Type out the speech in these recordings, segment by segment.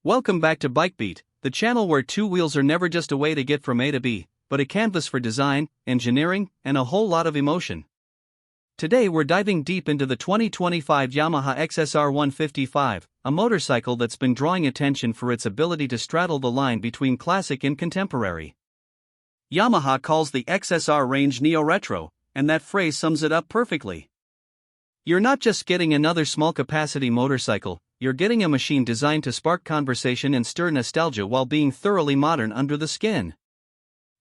Welcome back to BikeBeat, the channel where two wheels are never just a way to get from A to B, but a canvas for design, engineering, and a whole lot of emotion. Today we're diving deep into the 2025 Yamaha XSR 155, a motorcycle that's been drawing attention for its ability to straddle the line between classic and contemporary. Yamaha calls the XSR range neo-retro, and that phrase sums it up perfectly. You're not just getting another small-capacity motorcycle, you're getting a machine designed to spark conversation and stir nostalgia while being thoroughly modern under the skin.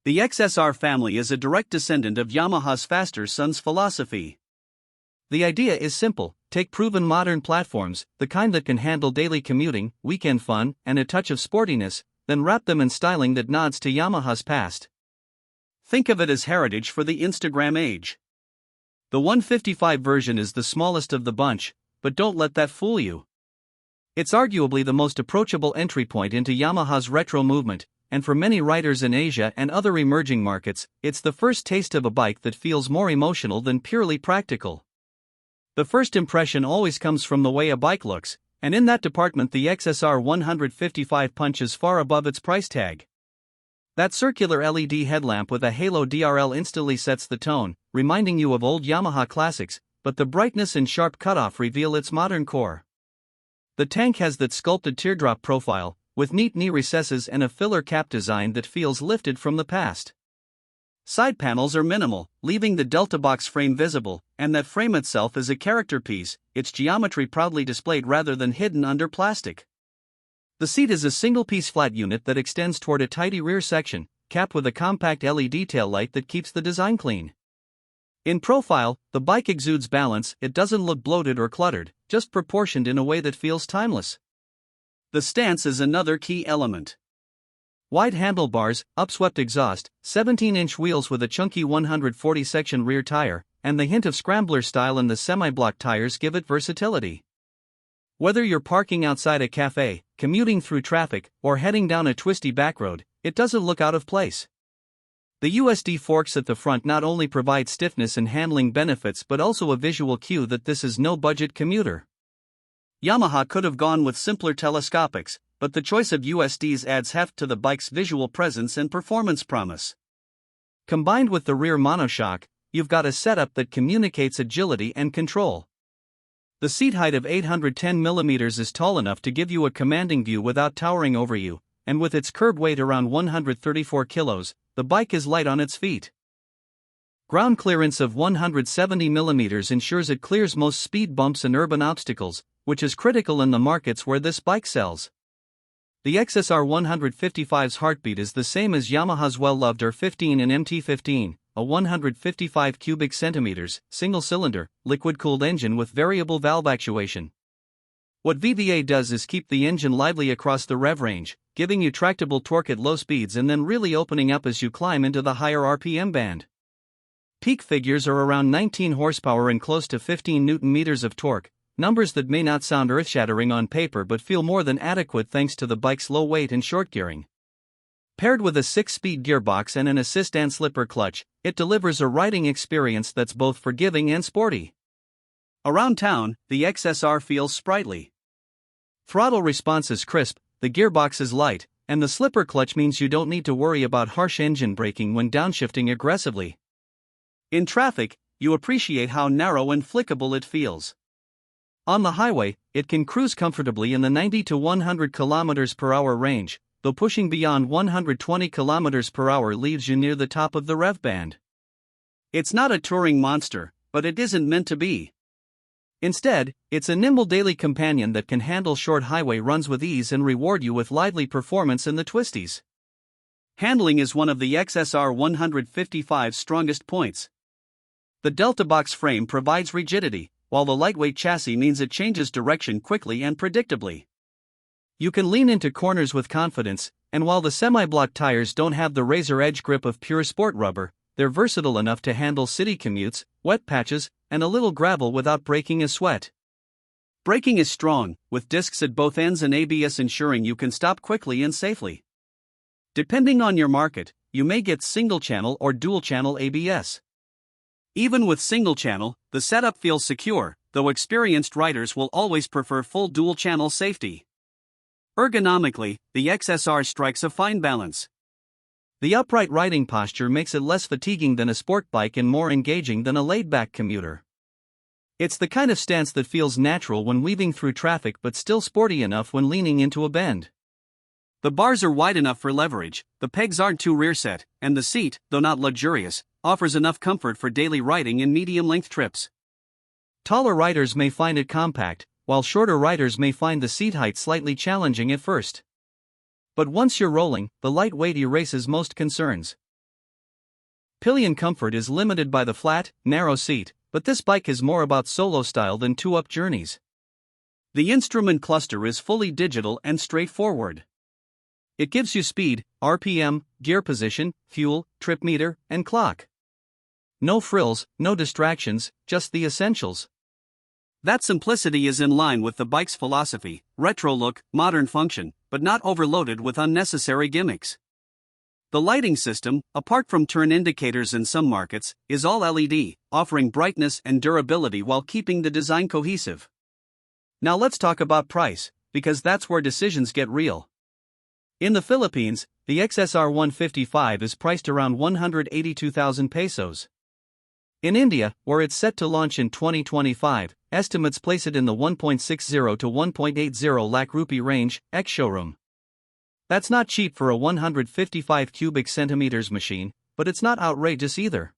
The XSR family is a direct descendant of Yamaha's faster sons philosophy. The idea is simple: take proven modern platforms, the kind that can handle daily commuting, weekend fun, and a touch of sportiness, then wrap them in styling that nods to Yamaha's past. Think of it as heritage for the Instagram age. The 155 version is the smallest of the bunch, but don't let that fool you. It's arguably the most approachable entry point into Yamaha's retro movement, and for many riders in Asia and other emerging markets, it's the first taste of a bike that feels more emotional than purely practical. The first impression always comes from the way a bike looks, and in that department the XSR 155 punches far above its price tag. That circular LED headlamp with a halo DRL instantly sets the tone, reminding you of old Yamaha classics, but the brightness and sharp cutoff reveal its modern core. The tank has that sculpted teardrop profile, with neat knee recesses and a filler cap design that feels lifted from the past. Side panels are minimal, leaving the Delta box frame visible, and that frame itself is a character piece, its geometry proudly displayed rather than hidden under plastic. The seat is a single-piece flat unit that extends toward a tidy rear section, capped with a compact LED taillight that keeps the design clean. In profile, the bike exudes balance. It doesn't look bloated or cluttered, just proportioned in a way that feels timeless. The stance is another key element. Wide handlebars, upswept exhaust, 17-inch wheels with a chunky 140-section rear tire, and the hint of scrambler style in the semi-block tires give it versatility. Whether you're parking outside a cafe, commuting through traffic, or heading down a twisty back road, it doesn't look out of place. The USD forks at the front not only provide stiffness and handling benefits but also a visual cue that this is no budget commuter. Yamaha could have gone with simpler telescopics, but the choice of USDs adds heft to the bike's visual presence and performance promise. Combined with the rear monoshock, you've got a setup that communicates agility and control. The seat height of 810 mm is tall enough to give you a commanding view without towering over you, and with its curb weight around 134 kilos, the bike is light on its feet. Ground clearance of 170 mm ensures it clears most speed bumps and urban obstacles, which is critical in the markets where this bike sells. The XSR 155's heartbeat is the same as Yamaha's well-loved R15 and MT15, a 155 cubic centimeters, single-cylinder, liquid-cooled engine with variable valve actuation. What VVA does is keep the engine lively across the rev range, giving you tractable torque at low speeds and then really opening up as you climb into the higher RPM band. Peak figures are around 19 horsepower and close to 15 Nm of torque, numbers that may not sound earth-shattering on paper but feel more than adequate thanks to the bike's low weight and short gearing. Paired with a 6-speed gearbox and an assist and slipper clutch, it delivers a riding experience that's both forgiving and sporty. Around town, the XSR feels sprightly. Throttle response is crisp, the gearbox is light, and the slipper clutch means you don't need to worry about harsh engine braking when downshifting aggressively. In traffic, you appreciate how narrow and flickable it feels. On the highway, it can cruise comfortably in the 90 to 100 km per hour range, though pushing beyond 120 km per hour leaves you near the top of the rev band. It's not a touring monster, but it isn't meant to be. Instead, it's a nimble daily companion that can handle short highway runs with ease and reward you with lively performance in the twisties. Handling is one of the XSR 155's strongest points. The Delta box frame provides rigidity, while the lightweight chassis means it changes direction quickly and predictably. You can lean into corners with confidence, and while the semi-block tires don't have the razor-edge grip of pure sport rubber, they're versatile enough to handle city commutes, wet patches, and a little gravel without breaking a sweat. Braking is strong, with discs at both ends and ABS ensuring you can stop quickly and safely. Depending on your market, you may get single-channel or dual-channel ABS. Even with single-channel, the setup feels secure, though experienced riders will always prefer full dual-channel safety. Ergonomically, the XSR strikes a fine balance. The upright riding posture makes it less fatiguing than a sport bike and more engaging than a laid-back commuter. It's the kind of stance that feels natural when weaving through traffic but still sporty enough when leaning into a bend. The bars are wide enough for leverage, the pegs aren't too rear-set, and the seat, though not luxurious, offers enough comfort for daily riding and medium-length trips. Taller riders may find it compact, while shorter riders may find the seat height slightly challenging at first. But once you're rolling, the lightweight erases most concerns. Pillion comfort is limited by the flat, narrow seat, but this bike is more about solo style than two-up journeys. The instrument cluster is fully digital and straightforward. It gives you speed, RPM, gear position, fuel, trip meter, and clock. No frills, no distractions, just the essentials. That simplicity is in line with the bike's philosophy: retro look, modern function, but not overloaded with unnecessary gimmicks. The lighting system, apart from turn indicators in some markets, is all LED, offering brightness and durability while keeping the design cohesive. Now let's talk about price, because that's where decisions get real. In the Philippines, the XSR 155 is priced around 182,000 pesos. In India, where it's set to launch in 2025, estimates place it in the 1.60 to 1.80 lakh rupee range, ex-showroom. That's not cheap for a 155 cubic centimeters machine, but it's not outrageous either.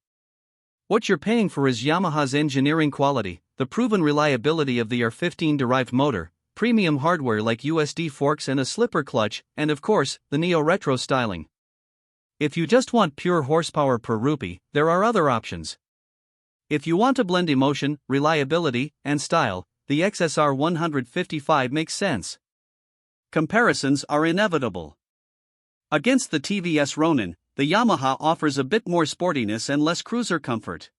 What you're paying for is Yamaha's engineering quality, the proven reliability of the R15-derived motor, premium hardware like USD forks and a slipper clutch, and of course, the neo-retro styling. If you just want pure horsepower per rupee, there are other options. If you want to blend emotion, reliability, and style, the XSR 155 makes sense. Comparisons are inevitable. Against the TVS Ronin, the Yamaha offers a bit more sportiness and less cruiser comfort.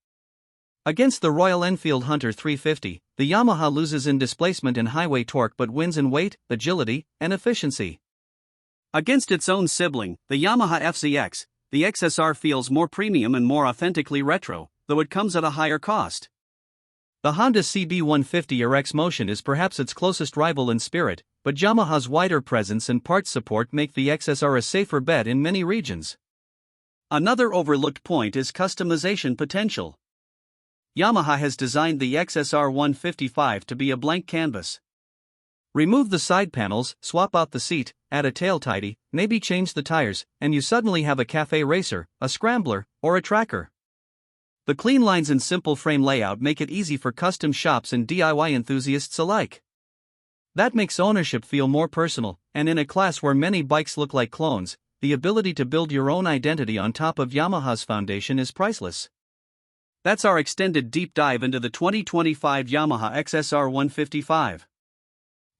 Against the Royal Enfield Hunter 350, the Yamaha loses in displacement and highway torque but wins in weight, agility, and efficiency. Against its own sibling, the Yamaha FZX, the XSR feels more premium and more authentically retro, though it comes at a higher cost. The Honda CB150 RX Motion is perhaps its closest rival in spirit, but Yamaha's wider presence and parts support make the XSR a safer bet in many regions. Another overlooked point is customization potential. Yamaha has designed the XSR 155 to be a blank canvas. Remove the side panels, swap out the seat, add a tail tidy, maybe change the tires, and you suddenly have a cafe racer, a scrambler, or a tracker. The clean lines and simple frame layout make it easy for custom shops and DIY enthusiasts alike. That makes ownership feel more personal, and in a class where many bikes look like clones, the ability to build your own identity on top of Yamaha's foundation is priceless. That's our extended deep dive into the 2025 Yamaha XSR 155.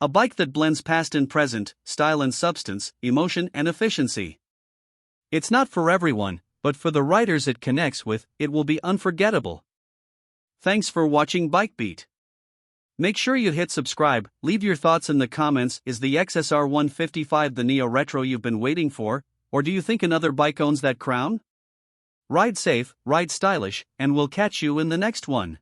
A bike that blends past and present, style and substance, emotion and efficiency. It's not for everyone, but for the riders it connects with, it will be unforgettable. Thanks for watching BikeBeat. Make sure you hit subscribe, leave your thoughts in the comments. Is the XSR 155 the neo-retro you've been waiting for, or do you think another bike owns that crown? Ride safe, ride stylish, and we'll catch you in the next one.